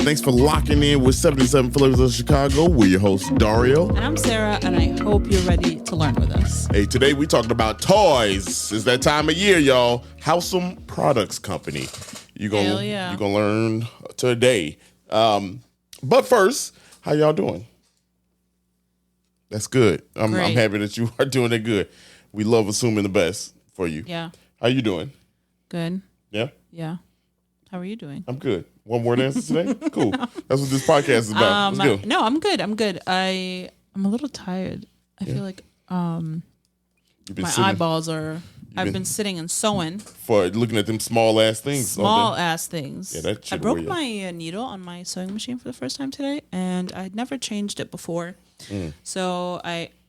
Thanks for locking in with 77 Flavors of Chicago. We're your hosts, Dario. And I'm Sarah, and I hope you're ready to learn with us. Hey, today we talking about toys. It's that time of year, y'all. Halsam Products Company. You're gonna learn today. But first, how y'all doing? That's good. I'm happy that you are doing it good. We love assuming the best for you. Yeah. How you doing? Good. Yeah? Yeah. How are you doing? I'm good. One word answer today? Cool. That's what this podcast is about. Let's go. No, I'm good. I'm a little tired. I feel like my eyeballs are... I've been sitting and sewing. For looking at them small ass things. Small-ass things. Yeah, that I broke my needle on my sewing machine for the first time today, and I'd never changed it before. So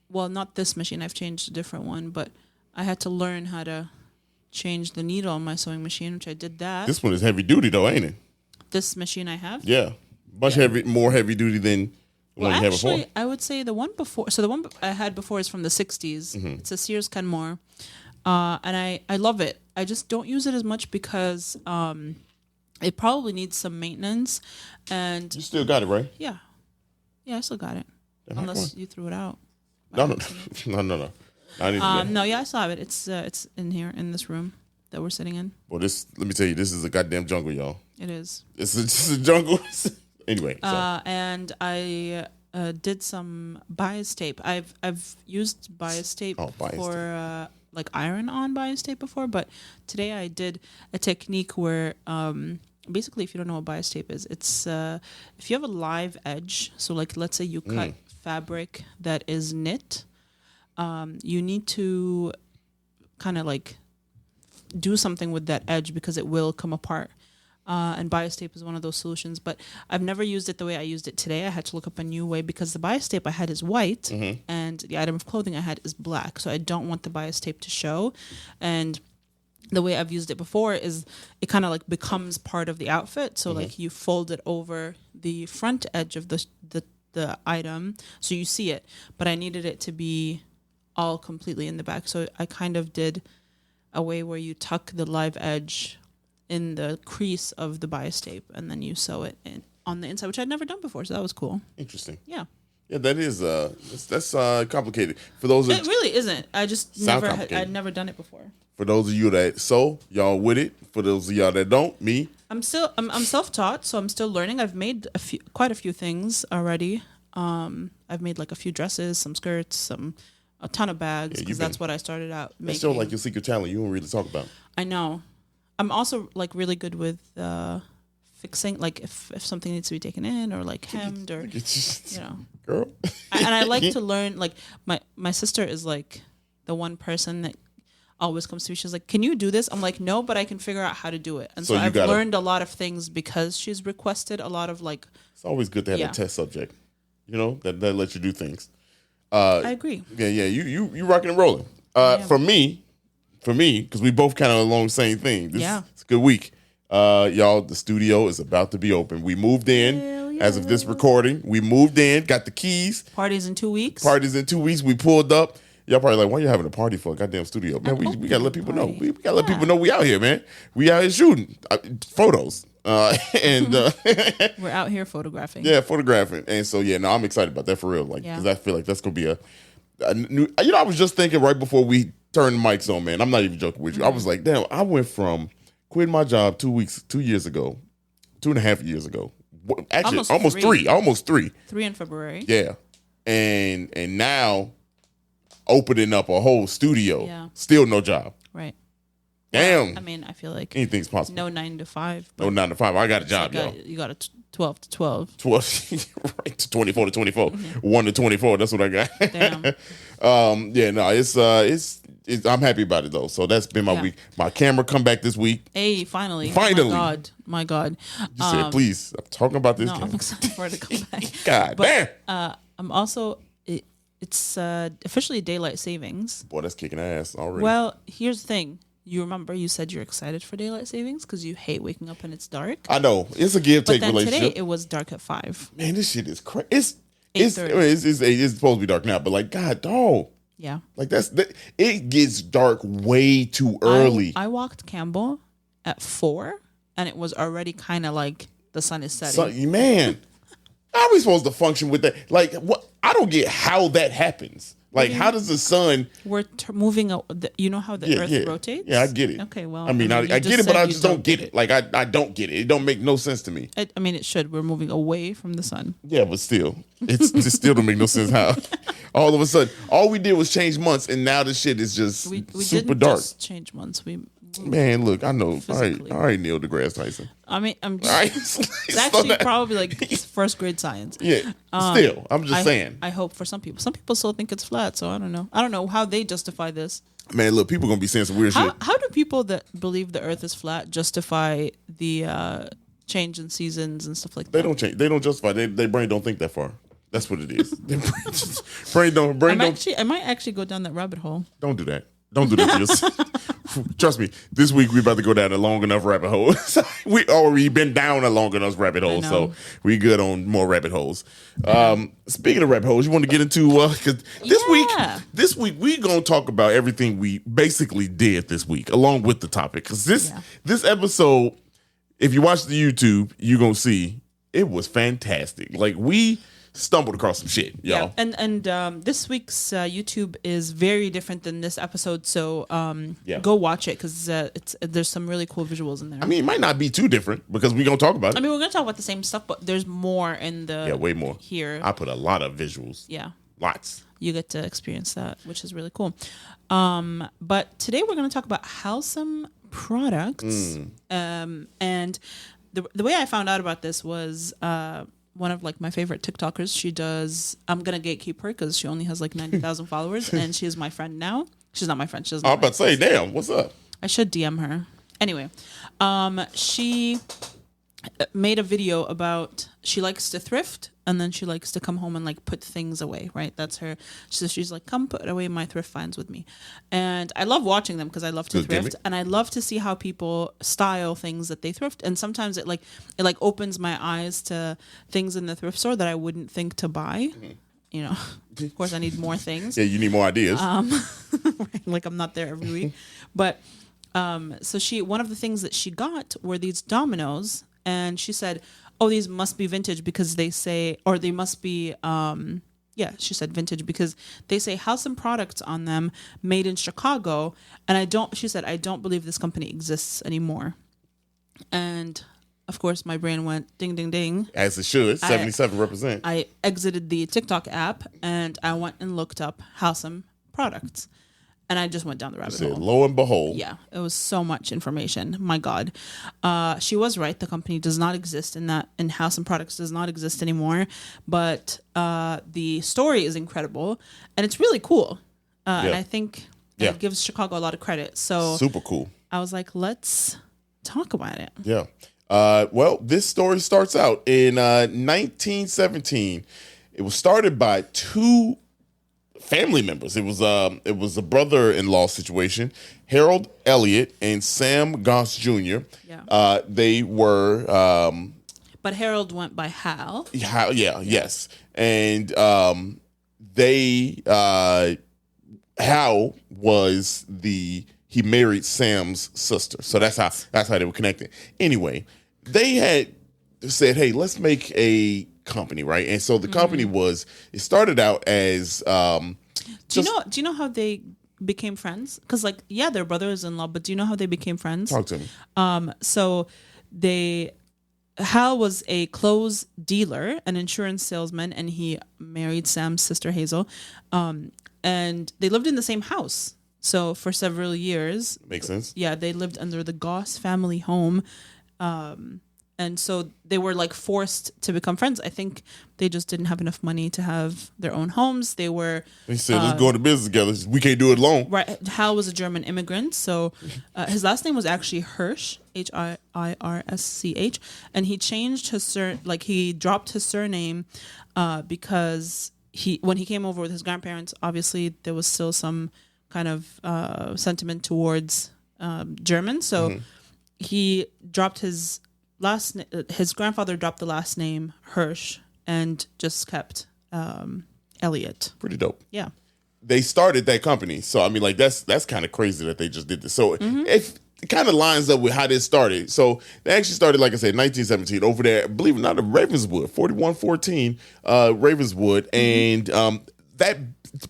not this machine. I've changed a different one, but I had to learn how to change the needle on my sewing machine, which I did that. This one is heavy duty though, ain't it? This machine I have? Yeah. More heavy duty than the one you had before. I would say the one before, so the one I had before is from the 60s. Mm-hmm. It's a Sears Kenmore. And I love it. I just don't use it as much because it probably needs some maintenance. And you still got it, right? Yeah. Yeah, I still got it. Unless you threw it out. No. Yeah, I still have it. It's in here in this room that we're sitting in. Well, let me tell you, this is a goddamn jungle, y'all. It is. It's a jungle. Anyway. And I did some bias tape. I've used bias tape for like iron-on bias tape before, but today I did a technique where basically, if you don't know what bias tape is, it's if you have a live edge. So, like, let's say you cut fabric that is knit. You need to kind of like do something with that edge because it will come apart. And bias tape is one of those solutions, but I've never used it the way I used it today. I had to look up a new way because the bias tape I had is white and the item of clothing I had is black. So I don't want the bias tape to show. And the way I've used it before is it kind of like becomes part of the outfit. So like you fold it over the front edge of the item so you see it, but I needed it to be all completely in the back. So I kind of did a way where you tuck the live edge in the crease of the bias tape and then you sew it in on the inside, which I'd never done before. So that was cool. Interesting. Yeah. Yeah, that is that's complicated. For those it really isn't. I just I'd never done it before. For those of you that sew, y'all with it. For those of y'all that don't, me. I'm self-taught, so I'm still learning. I've made quite a few things already. I've made like a few dresses, some skirts, a ton of bags because that's what I started out making. That's still like your secret talent you don't really talk about. I know. I'm also like really good with fixing, like if something needs to be taken in or like hemmed or girl. And I like to learn. Like my sister is like the one person that always comes to me. She's like, "Can you do this?" I'm like, "No, but I can figure out how to do it." And so I've learned a lot of things because she's requested a lot of like. It's always good to have a test subject, that lets you do things. I agree. Yeah. You rocking and rolling. For me, because we both kind of along the same thing. It's a good week. Y'all, the studio is about to be open. We moved in as of this recording. We moved in, got the keys. Parties in 2 weeks. We pulled up. Y'all probably like, why are you having a party for a goddamn studio? Man, we got to let people know. We got to let people know we out here, man. We out here shooting photos. And we're out here photographing. Yeah, photographing. And so, I'm excited about that for real. Like, because I feel like that's going to be a new, I was just thinking right before we turned the mics on, man. I'm not even joking with you. I was like, damn, I went from quitting my job 2.5 years ago. Actually, almost three. 3 in February. Yeah. And now opening up a whole studio. Yeah. Still no job. Right. Damn. Well, I mean, I feel like anything's possible. No 9 to 5. No 9 to 5. I got a job, y'all. You got a 12 to 12. 12, right, to 24 to 24. 1 to 24. That's what I got. Damn. It's I'm happy about it though. So that's been my week. My camera come back this week. Hey, finally. My God. You said, please. I'm talking about this. No, I'm excited for it to come back. God damn. I'm also. It's officially daylight savings. Boy, that's kicking ass already. Well, here's the thing. You remember you said you're excited for daylight savings because you hate waking up when it's dark. I know it's a give-take relationship. Today it was dark at 5. Man, this shit is crazy. It's supposed to be dark now, but like, God, dog. Yeah. Like it gets dark way too early. I walked Campbell at 4, and it was already kind of like the sun is setting. Man, how are we supposed to function with that? Like, what? I don't get how that happens. Like, how does the sun? We're moving. You know how the Earth rotates? Yeah, I get it. Okay, well, I mean, I get it, but I just don't get it. Like, I don't get it. It don't make no sense to me. I mean, it should. We're moving away from the sun. Yeah, but still, it still don't make no sense how all of a sudden all we did was change months, and now the shit is just we super didn't dark. Just change months. Man, look, I know. All right, Neil deGrasse Tyson. I mean, it's actually probably like first grade science. Yeah, still, I'm just saying. I hope for some people. Some people still think it's flat, so I don't know. I don't know how they justify this. Man, look, people gonna be saying some weird shit. How do people that believe the Earth is flat justify the change in seasons and stuff like that? They don't change. They don't justify. Their brain don't think that far. That's what it is. Brain don't. I might actually go down that rabbit hole. Don't do that. Don't do that to yourself. Trust me, this week we're about to go down a long enough rabbit hole. We've been down a long enough rabbit hole, so we good on more rabbit holes. Speaking of rabbit holes, you want to get into because this week we gonna talk about everything we basically did this week, along with the topic. Because this episode, if you watch the YouTube, you're gonna see it was fantastic. Like we stumbled across some shit, y'all. Yeah, and this week's YouTube is very different than this episode, so go watch it because there's some really cool visuals in there. I mean, it might not be too different because we're gonna talk about it. I mean, we're gonna talk about the same stuff, but there's more in the way more here. I put a lot of visuals. Yeah, lots. You get to experience that, which is really cool. But today we're gonna talk about Halsam Products, and the way I found out about this was. One of like my favorite TikTokers. She does. I'm gonna gatekeep her because she only has like 90,000 followers, and she is my friend now. She's not my friend. She doesn't. I'm about to say, damn, what's up? I should DM her. Anyway, she made a video about she likes to thrift and then she likes to come home and like put things away, right? That's her. So she's like, come put away my thrift finds with me. And I love watching them because I love to thrift and I love to see how people style things that they thrift. And sometimes it opens my eyes to things in the thrift store that I wouldn't think to buy. You know, of course I need more things. Yeah, you need more ideas. Like I'm not there every week. But so one of the things that she got were these dominoes. And she said, oh, these must be vintage because they say, or they must be, she said vintage because they say Halsam Products on them, made in Chicago. And she said, I don't believe this company exists anymore. And of course, my brain went ding, ding, ding. As it should, 77 represent. I exited the TikTok app and I went and looked up Halsam Products. And I just went down the rabbit hole. Lo and behold. Yeah, it was so much information. My God. She was right. The company does not exist and Halsam Products does not exist anymore. But the story is incredible. And it's really cool. And I think it gives Chicago a lot of credit. So super cool. I was like, let's talk about it. Yeah. Well, this story starts out in 1917. It was started by two family members. It was a brother-in-law situation. Harold Elliott and Sam Goss Jr. Yeah. They were. But Harold went by Hal. Yes, and Hal was he married Sam's sister, so that's how they were connected. Anyway, they had said, "Hey, let's make a company," right? And so the company it started out as do you know how they became friends? Because they're brothers-in-law, but do you know how they became friends? Talk to me. So Hal was a clothes dealer, an insurance salesman, and he married Sam's sister Hazel, and they lived in the same house. So for several years, makes sense. Yeah, they lived under the Goss family home. And so they were forced to become friends. I think they just didn't have enough money to have their own homes. They said, let's go into business together. We can't do it alone. Right. Hal was a German immigrant. So his last name was actually Hirsch, Hirsch. And he changed he dropped his surname because when he came over with his grandparents, obviously there was still some kind of sentiment towards German. So he dropped his grandfather dropped the last name Hirsch and just kept Elliott. Pretty dope. Yeah. They started that company. So I mean that's kind of crazy that they just did this. So it kind of lines up with how this started. So they actually started, like I said, 1917 over there, believe it or not, in Ravenswood, 4114 Ravenswood. And that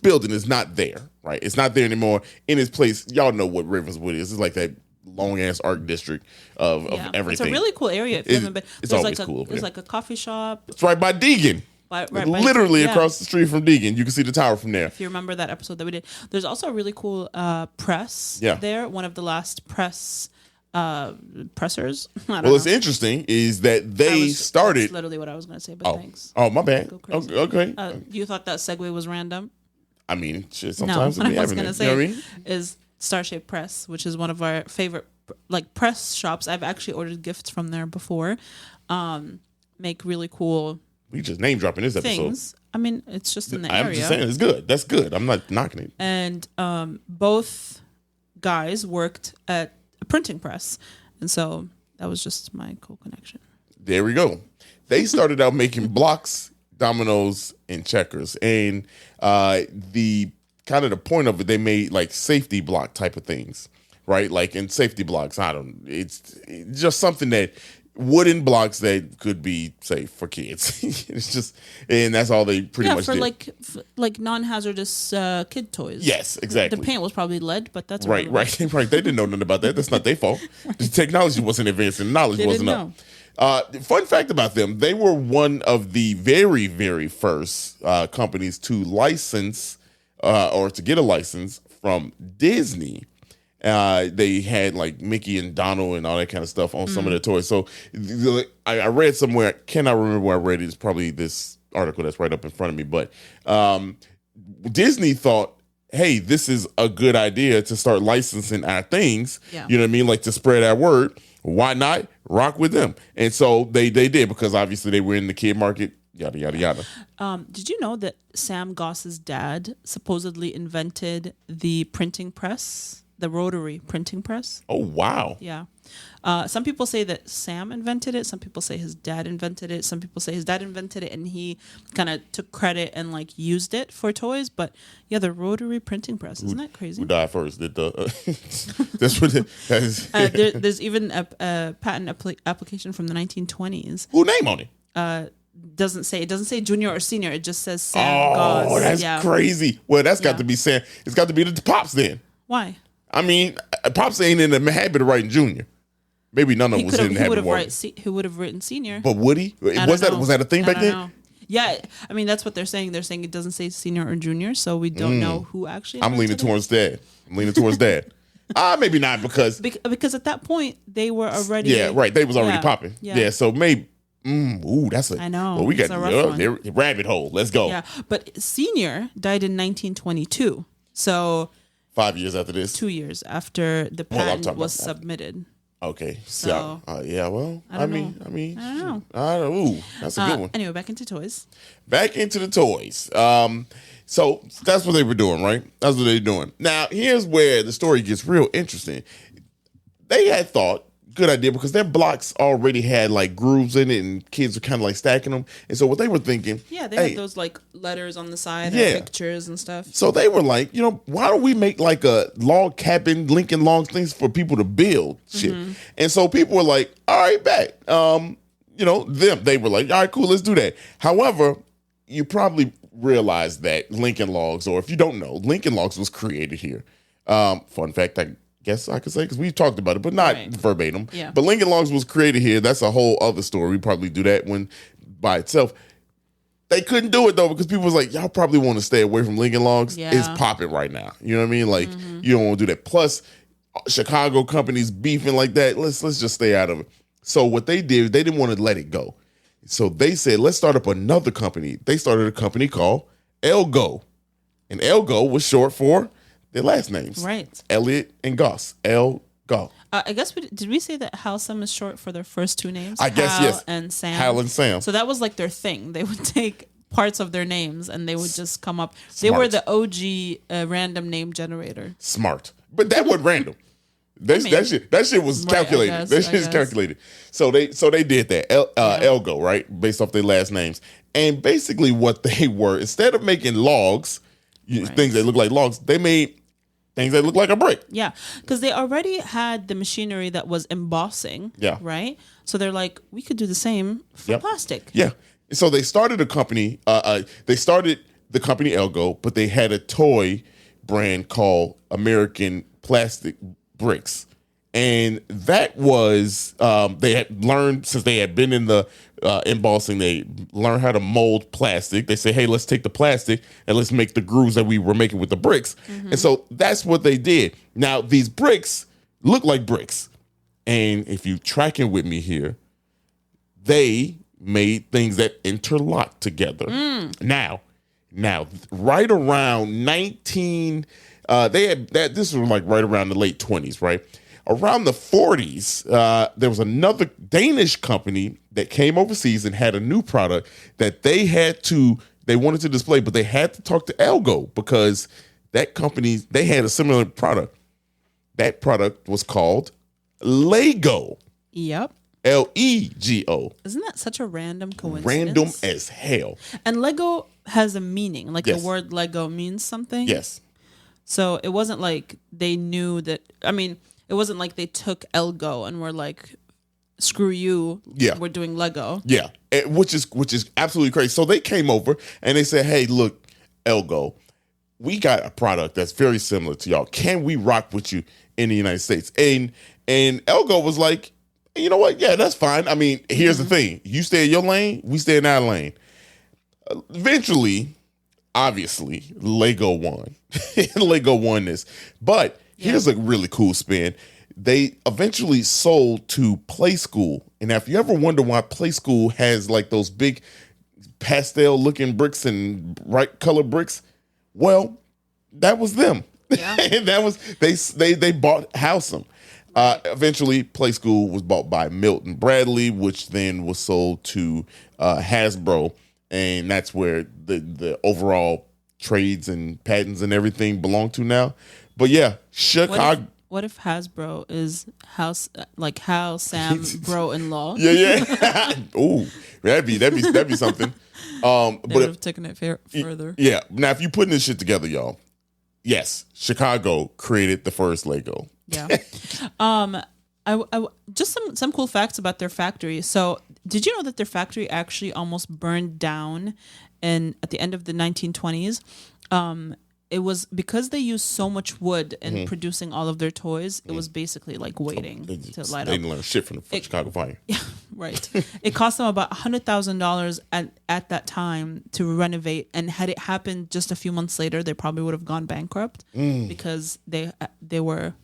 building is not there, right? It's not there anymore. In its place, y'all know what Ravenswood is. It's like that long-ass art district of everything. It's a really cool area. If you haven't been. It's always cool. There's like a coffee shop. It's right by Deegan. Literally across the street from Deegan. You can see the tower from there. If you remember that episode that we did. There's also a really cool press there. One of the last pressers. What's interesting is that they started. That's literally what I was going to say, but thanks. Oh, my bad. Okay. You thought that segue was random? I mean, shit, sometimes what I was going to say you know what I mean? is Starshape Press, which is one of our favorite press shops. I've actually ordered gifts from there before. Make really cool. We just name dropping this episode. Things. I mean, it's just in the area. I'm just saying it's good. That's good. I'm not knocking it. And both guys worked at a printing press, and so that was just my cool connection. There we go. They started out making blocks, dominoes, and checkers, and the kind of the point of it, they made like safety block type of things, right? Like in safety blocks, it's just something that. Wooden blocks that could be safe for kids. It's just, and that's all they pretty much did. like non-hazardous kid toys. Yes, exactly. The paint was probably lead, but that's right. They didn't know nothing about that. That's not their fault. The technology wasn't advanced and knowledge wasn't up. Fun fact about them: they were one of the very, very first companies to license or to get a license from Disney. They had like Mickey and Donald and all that kind of stuff on some of their toys. So I read somewhere, I cannot remember where I read it. It's probably this article that's right up in front of me. But Disney thought, hey, this is a good idea to start licensing our things. Yeah. You know what I mean? Like to spread our word. Why not rock with them? And so they did, because obviously they were in the kid market. Yada, yada, yada. Did you know that Sam Goss's dad supposedly invented the printing press? The rotary printing press. Oh, wow. Yeah. Some people say that Sam invented it. Some people say his dad invented it. Some people say his dad invented it and he kind of took credit and like used it for toys. But yeah, the rotary printing press. Isn't that crazy? Who died first? That's what it is. There's even a patent application from the 1920s. Who name on it? It doesn't say junior or senior. It just says Sam Goss. Oh, that's crazy. Well, that's got to be Sam. It's got to be the Pops then. Why? I mean, Pops ain't in the habit of writing junior. Maybe none of us was in the habit of writing. He would have written senior. But would he? Was that a thing back then? Know. Yeah, I mean that's what they're saying. They're saying it doesn't say senior or junior, so we don't know who actually. I'm leaning towards dad. Maybe not because at that point they were already. Yeah, right. They was already popping. Yeah, so maybe. That's a. I know. Well, we got the rabbit hole. Let's go. Yeah, but senior died in 1922. So. 5 years after this? 2 years after the patent was submitted. Okay. So, yeah, well, I mean, I don't know. Ooh, that's a good one. Anyway, back into toys. So that's what they were doing, right? That's what they're doing. Now, here's where the story gets real interesting. They had thought, good idea, because their blocks already had like grooves in it and kids were kind of like stacking them. And so what they were thinking. Yeah, they had those like letters on the side and pictures and stuff. So they were like, why don't we make like a log cabin, Lincoln Logs things for people to build shit? And so people were like, all right, bet. They were like, all right, cool, let's do that. However, you probably realize that Lincoln Logs, or if you don't know, Lincoln Logs was created here. Fun fact, I guess I could say, because we've talked about it, but not verbatim. Yeah. But Lincoln Logs was created here. That's a whole other story. We probably do that one by itself. They couldn't do it though, because people was like, y'all probably want to stay away from Lincoln Logs. Yeah. It's popping right now. You know what I mean? Like you don't want to do that. Plus, Chicago companies beefing like that. Let's just stay out of it. So what they did, they didn't want to let it go. So they said, let's start up another company. They started a company called Elgo. And Elgo was short for their last names. Right. Elliot and Goss. Elgo. I guess did we say that Halsam is short for their first two names? I guess, yes. Hal and Sam. Hal and Sam. So that was like their thing. They would take parts of their names and they would just come up. They were the OG random name generator. Smart. But that wasn't random. That shit was calculated. That shit is calculated. So they did that. Elgo, right? Based off their last names. And basically what they were, instead of making logs, things that look like logs, they made things that look like a brick. Yeah, because they already had the machinery that was embossing. Yeah. Right? So they're like, we could do the same for plastic. Yeah. So they started a company. They started the company Elgo, but they had a toy brand called American Plastic Bricks. And that was, they had learned, since they had been in the embossing, they learned how to mold plastic. They said, hey, let's take the plastic and let's make the grooves that we were making with the bricks. Mm-hmm. And so that's what they did. Now, these bricks look like bricks. And if you're tracking with me here, they made things that interlock together. Now, right around 19, this was like right around the late 20s, right? Around the 40s, there was another Danish company that came overseas and had a new product that they wanted to display, but they had to talk to Elgo because that company, they had a similar product. That product was called Lego. Yep. Lego. Isn't that such a random coincidence? Random as hell. And Lego has a meaning. Like the word Lego means something. Yes. So it wasn't like they knew that. I mean, it wasn't like they took Elgo and were like, screw you. Yeah. We're doing Lego. Yeah. Which is absolutely crazy. So they came over and they said, hey, look, Elgo, we got a product that's very similar to y'all. Can we rock with you in the United States? And Elgo was like, you know what? Yeah, that's fine. I mean, here's the thing. You stay in your lane, we stay in our lane. Eventually, obviously, Lego won. Lego won this. But here's a really cool spin. They eventually sold to Play School. And if you ever wonder why Play School has like those big pastel looking bricks and bright color bricks, well, that was them. Yeah. And that was they bought Halsam. Eventually, Play School was bought by Milton Bradley, which then was sold to Hasbro, and that's where the overall trades and patents and everything belong to now. But yeah, Chicago. What if Hasbro is Halsam bro-in-law? Yeah. Ooh, that'd be something. They would have taken it further. Yeah. Now, if you're putting this shit together, y'all, yes, Chicago created the first Lego. Yeah. I just some cool facts about their factory. So, did you know that their factory actually almost burned down at the end of the 1920s? It was because they used so much wood in producing all of their toys. It was basically like waiting to light up. They didn't learn shit from the Chicago fire. Yeah, right. It cost them about $100,000 at that time to renovate, and had it happened just a few months later, they probably would have gone bankrupt because they were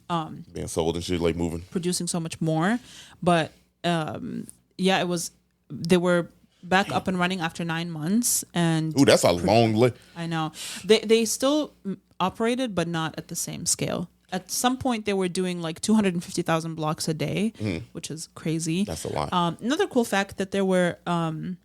being sold and shit, like moving, producing so much more. But it was they were back up and running after 9 months, and that's a long list. I know they still operated, but not at the same scale. At some point, they were doing like 250,000 blocks a day, which is crazy. That's a lot. Another cool fact that there were an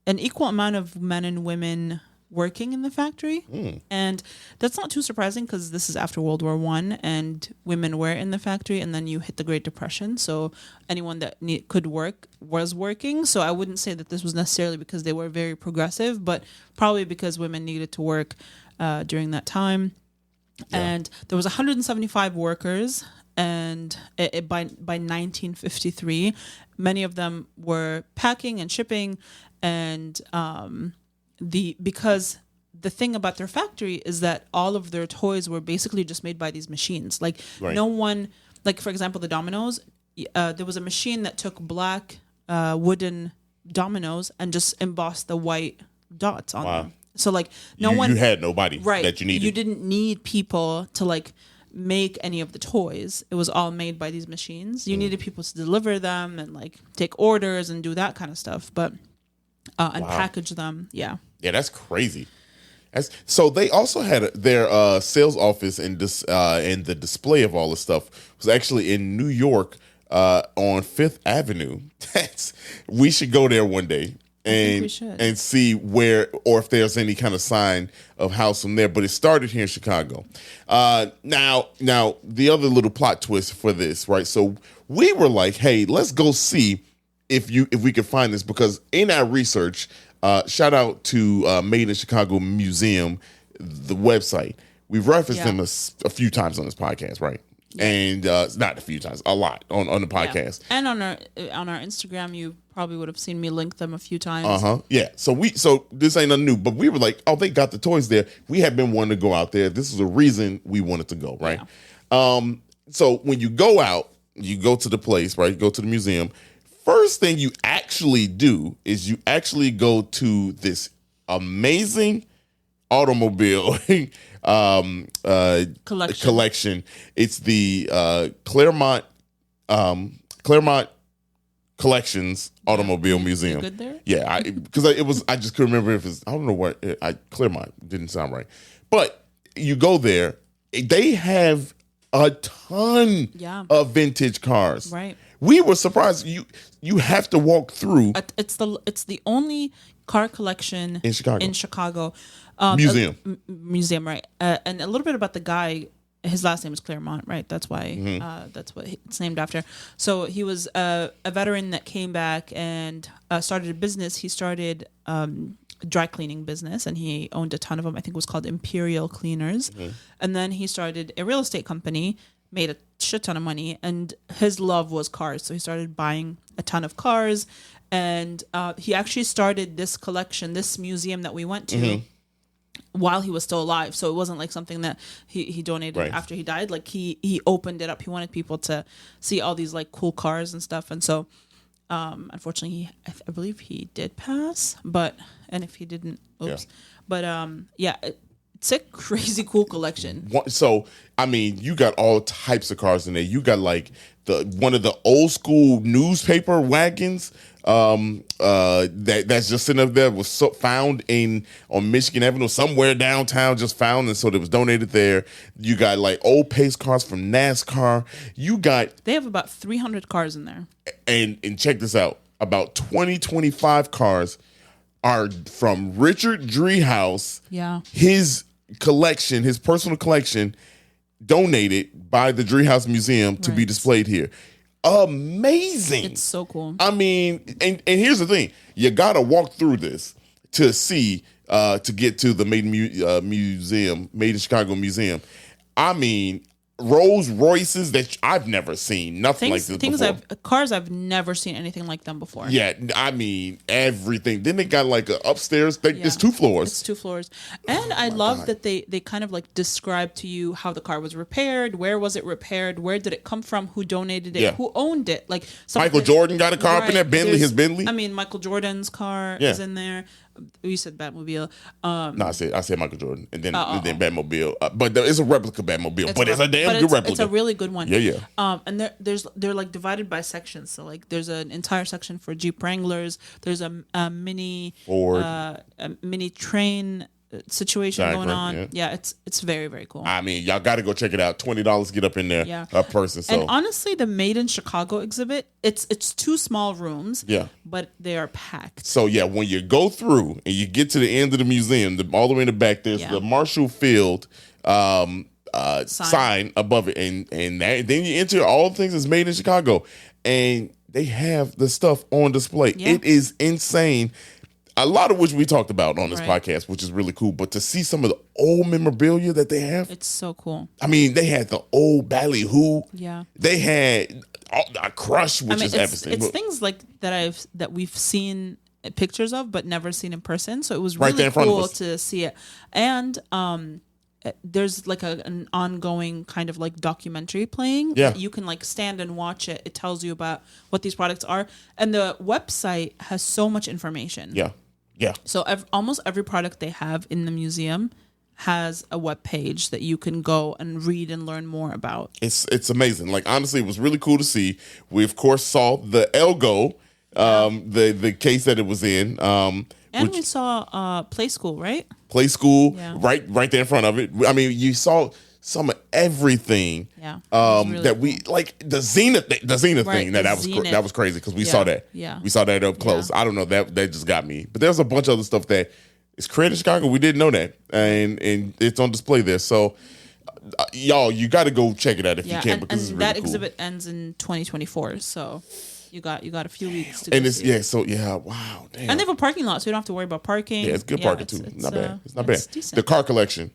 equal amount of men and women working in the factory, and that's not too surprising because this is after World War I, and women were in the factory, and then you hit the Great Depression, so anyone that could work was working. So I wouldn't say that this was necessarily because they were very progressive, but probably because women needed to work during that time. Yeah. And there was 175 workers, and by 1953, many of them were packing and shipping, and because the thing about their factory is that all of their toys were basically just made by these machines. Like no one, like for example, the dominoes, there was a machine that took black wooden dominoes and just embossed the white dots on them. So like you had nobody that you needed. You didn't need people to like make any of the toys. It was all made by these machines. You needed people to deliver them and like take orders and do that kind of stuff, but and package them. Yeah. Yeah, that's crazy. So they also had their sales office and the display of all the stuff was actually in New York on Fifth Avenue. We should go there one day and see where, or if there's any kind of sign of Halsam there. But it started here in Chicago. Now the other little plot twist for this, right? So we were like, hey, let's go see if we could find this, because in our research. Shout out to Made in Chicago Museum, the website. We've referenced them a few times on this podcast, right? Yeah. And not a few times, a lot on the podcast. Yeah. And on our Instagram, you probably would have seen me link them a few times. Yeah. So this ain't nothing new, but we were like, oh, they got the toys there. We had been wanting to go out there. This is a reason we wanted to go, right? Yeah. So when you go out, you go to the place, right? You go to the museum. First thing you actually do is you actually go to this amazing automobile collection. It's the Claremont Collections Automobile Museum. Good there? Yeah, because I just couldn't remember if it's, I don't know what, Claremont didn't sound right. But you go there, they have a ton of vintage cars. Right. We were surprised. You have to walk through. It's the only car collection in Chicago. Museum, right? And a little bit about the guy. His last name is Claremont, right? That's why that's what it's named after. So he was a veteran that came back and started a business. He started dry cleaning business, and he owned a ton of them. I think it was called Imperial Cleaners. And then he started a real estate company, made a shit ton of money, and his love was cars. So he started buying a ton of cars, and he actually started this collection, this museum that we went to, while he was still alive. So it wasn't like something that he donated after he died. Like he opened it up. He wanted people to see all these like cool cars and stuff. And so unfortunately I believe he did pass, and if he didn't, oops. But it's a crazy cool collection. So I mean, you got all types of cars in there. You got like one of the old school newspaper wagons that's just sitting up there, was found on Michigan Avenue, somewhere downtown, just found, and so it was donated there. You got like old pace cars from NASCAR. They have about 300 cars in there. And check this out, about 25 cars are from Richard Driehaus. Yeah. His collection, his personal collection, donated by the Driehaus Museum to be displayed here. Amazing. It's so cool. I mean, and here's the thing. You got to walk through this to see, to get to the Made in Chicago Museum. I mean, Rolls Royces that I've never seen. Nothing like this before. Cars I've never seen anything like them before. Yeah, I mean, everything. Then they got like a upstairs. It's 2 floors. It's 2 floors. And I love that they kind of like describe to you how the car was repaired, where was it repaired, where did it come from, who donated it, who owned it. Like Michael Jordan got a car up in there, his Bentley. I mean, Michael Jordan's car is in there. You said Batmobile. No, I said Michael Jordan, and then Batmobile. But it's a replica Batmobile, but it's a damn good replica. It's a really good one. Yeah. And they're like divided by sections. So like there's an entire section for Jeep Wranglers. There's a mini Ford, a mini train situation going on. Yeah, it's very, very cool. I mean, y'all got to go check it out. $20 get up in there a person. So. And honestly, the Made in Chicago exhibit, it's 2 small rooms. Yeah, but they are packed. So when you go through and you get to the end of the museum, all the way in the back, there's the Marshall Field sign above it, and then you enter all the things that's Made in Chicago, and they have the stuff on display. Yeah. It is insane. A lot of which we talked about on this podcast, which is really cool. But to see some of the old memorabilia that they have, it's so cool. I mean, they had the old ballyhoo. Yeah, they had a Crush, which is everything. It's things like that we've seen pictures of, but never seen in person. So it was really cool to see it. And there's like an ongoing kind of like documentary playing. Yeah, you can like stand and watch it. It tells you about what these products are, and the website has so much information. Yeah. So almost every product they have in the museum has a web page that you can go and read and learn more about. It's amazing. Like honestly, it was really cool to see. We of course saw the Elgo, the case that it was in. And we saw Play School, right? Play School, right there in front of it. I mean, you saw some of everything. Yeah. Really that we like the Zenith thing. That was crazy because we saw that. Yeah. We saw that up close. Yeah. I don't know, that just got me. But there's a bunch of other stuff that is created in Chicago. We didn't know that, and it's on display there. So. Y'all, you got to go check it out if you can, because it's really that cool. exhibit ends in 2024. So. You got a few weeks to and go it's see it. Wow, damn. And they have a parking lot, so you don't have to worry about parking. Yeah, it's good parking too. Not bad. It's not bad. Decent. The car collection,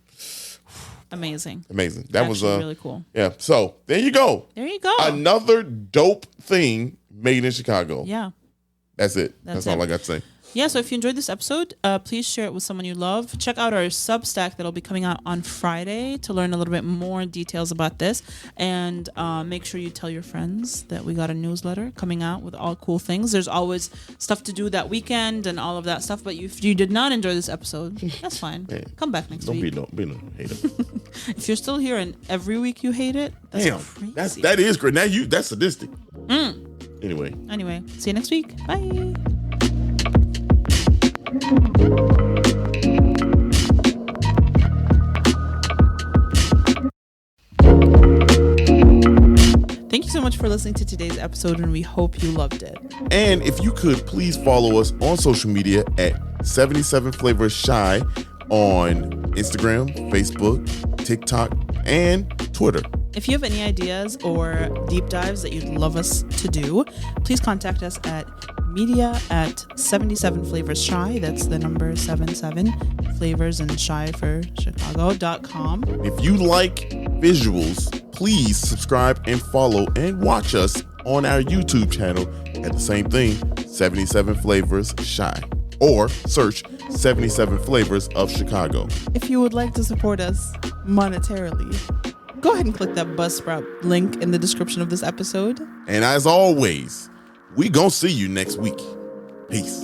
amazing. That was really cool. Yeah. So there you go. Another dope thing made in Chicago. Yeah. That's it. That's all I got to say. Yeah, so if you enjoyed this episode, please share it with someone you love. Check out our Substack that'll be coming out on Friday to learn a little bit more details about this. And make sure you tell your friends that we got a newsletter coming out with all cool things. There's always stuff to do that weekend and all of that stuff. But if you did not enjoy this episode, that's fine. Hey, come back next week. Don't be no hater. If you're still here and every week you hate it, that's crazy. That is great. Now that's sadistic. Anyway, see you next week. Bye. Thank you so much for listening to today's episode, and we hope you loved it. And if you could, please follow us on social media at 77 Flavors Shy on Instagram, Facebook, TikTok, and Twitter. If you have any ideas or deep dives that you'd love us to do, please contact us at media@77flavorsshy. That's the number 77 flavors and shy for Chicago.com. If you like visuals, please subscribe and follow and watch us on our YouTube channel at the same thing, 77 Flavors Shy, or search 77 Flavors of Chicago. If you would like to support us monetarily, go ahead and click that Buzzsprout link in the description of this episode. And as always, we gonna see you next week. Peace.